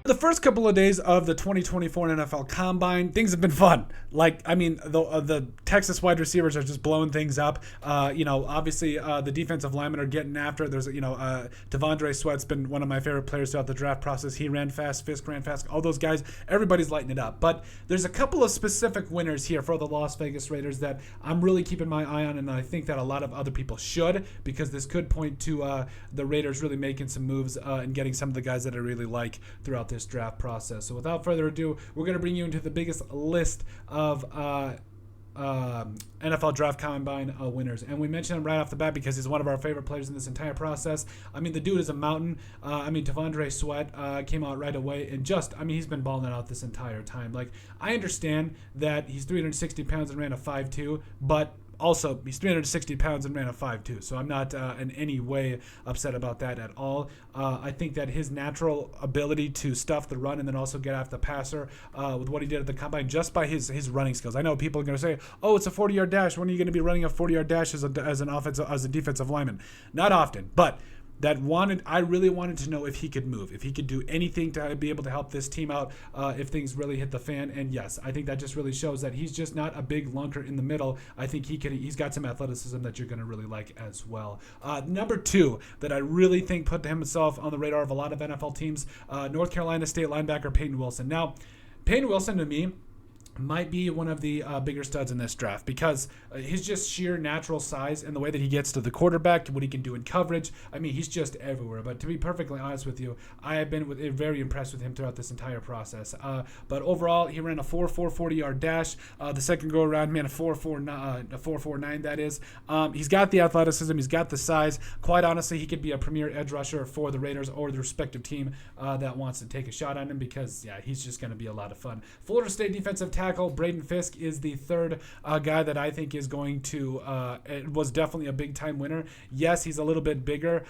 The first couple of days of the 2024 NFL Combine, things have been fun. The Texas wide receivers are just blowing things up. Obviously the defensive linemen are getting after it. There's, Tandre Sweat's been one of my favorite players throughout the draft process. He ran fast, Fisk ran fast, all those guys, everybody's lighting it up. But there's a couple of specific winners here for the Las Vegas Raiders that I'm really keeping my eye on, and I think that a lot of other people should, because this could point to the Raiders really making some moves and getting some of the guys that I really like throughout this draft process. So without further ado, we're going to bring you into the biggest list of NFL Draft Combine winners. And we mentioned him right off the bat because he's one of our favorite players in this entire process. I mean, the dude is a mountain. Tandre Sweat came out right away and he's been balling it out this entire time. Like, I understand that he's 360 pounds and ran a 5.2, but also, he's 360 pounds and ran a 5.2, so I'm not in any way upset about that at all. I think that his natural ability to stuff the run and then also get after the passer with what he did at the Combine, just by his running skills. I know people are going to say, oh, it's a 40-yard dash. When are you going to be running a 40-yard dash as a defensive lineman? Not often, but I really wanted to know if he could move, if he could do anything to be able to help this team out if things really hit the fan. And yes, I think that just really shows that he's just not a big lunker in the middle. I think he's got some athleticism that you're going to really like as well. Number two that I really think put himself on the radar of a lot of NFL teams, North Carolina State linebacker Peyton Wilson. Now, Peyton Wilson to me might be one of the bigger studs in this draft because his just sheer natural size and the way that he gets to the quarterback, what he can do in coverage. I mean, he's just everywhere. But to be perfectly honest with you, I have been very impressed with him throughout this entire process. But overall, he ran a 4.4 40-yard dash. The second go around, man, a 4.49 that is. He's got the athleticism. He's got the size. Quite honestly, he could be a premier edge rusher for the Raiders or the respective team that wants to take a shot on him because, yeah, he's just going to be a lot of fun. Florida State defensive tackle Braden Fisk is the third guy that I think is going to it was definitely a big time winner. Yes, he's a little bit bigger.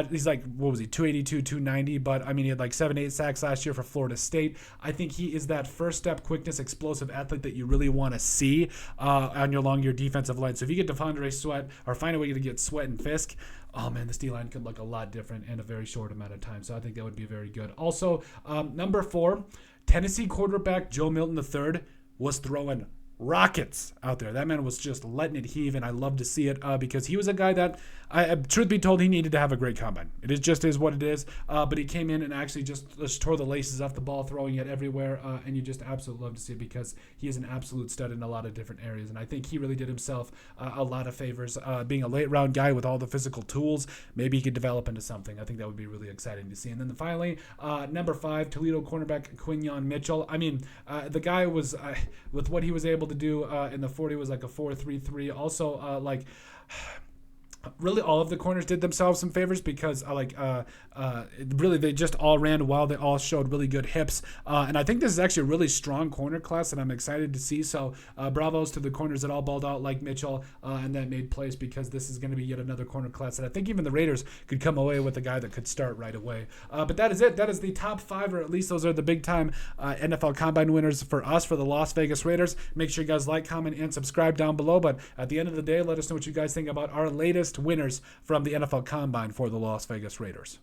He's like, what was he, 282, 290, but I mean, he had like 7-8 sacks last year for Florida State. I think he is that first step quickness, explosive athlete that you really want to see along your defensive line. So if you get Tandre Sweat or find a way to get Sweat and Fisk, oh man, this D-line could look a lot different in a very short amount of time. So I think that would be very good. Also, number 4, Tennessee quarterback Joe Milton III was throwing rockets out there. That man was just letting it heave, and I love to see it because he was a guy that, truth be told, he needed to have a great combine. It is what it is, but he came in and actually just tore the laces off the ball, throwing it everywhere, and you just absolutely love to see it because he is an absolute stud in a lot of different areas, and I think he really did himself a lot of favors. Being a late-round guy with all the physical tools, maybe he could develop into something. I think that would be really exciting to see. And then finally, number 5, Toledo cornerback Quintin Mitchell. I mean, the guy was, with what he was able to do in the 40 was like a 4.33. Also, really all of the corners did themselves some favors because really they just all ran well. They all showed really good hips, and I think this is actually a really strong corner class that I'm excited to see. So bravos to the corners that all balled out like Mitchell and that made plays, because this is going to be yet another corner class that I think even the Raiders could come away with a guy that could start right away. But that is it. That is the top 5, or at least those are the big time NFL Combine winners for us, for the Las Vegas Raiders. Make sure you guys like, comment, and subscribe down below. But at the end of the day, let us know what you guys think about our latest winners from the NFL Combine for the Las Vegas Raiders.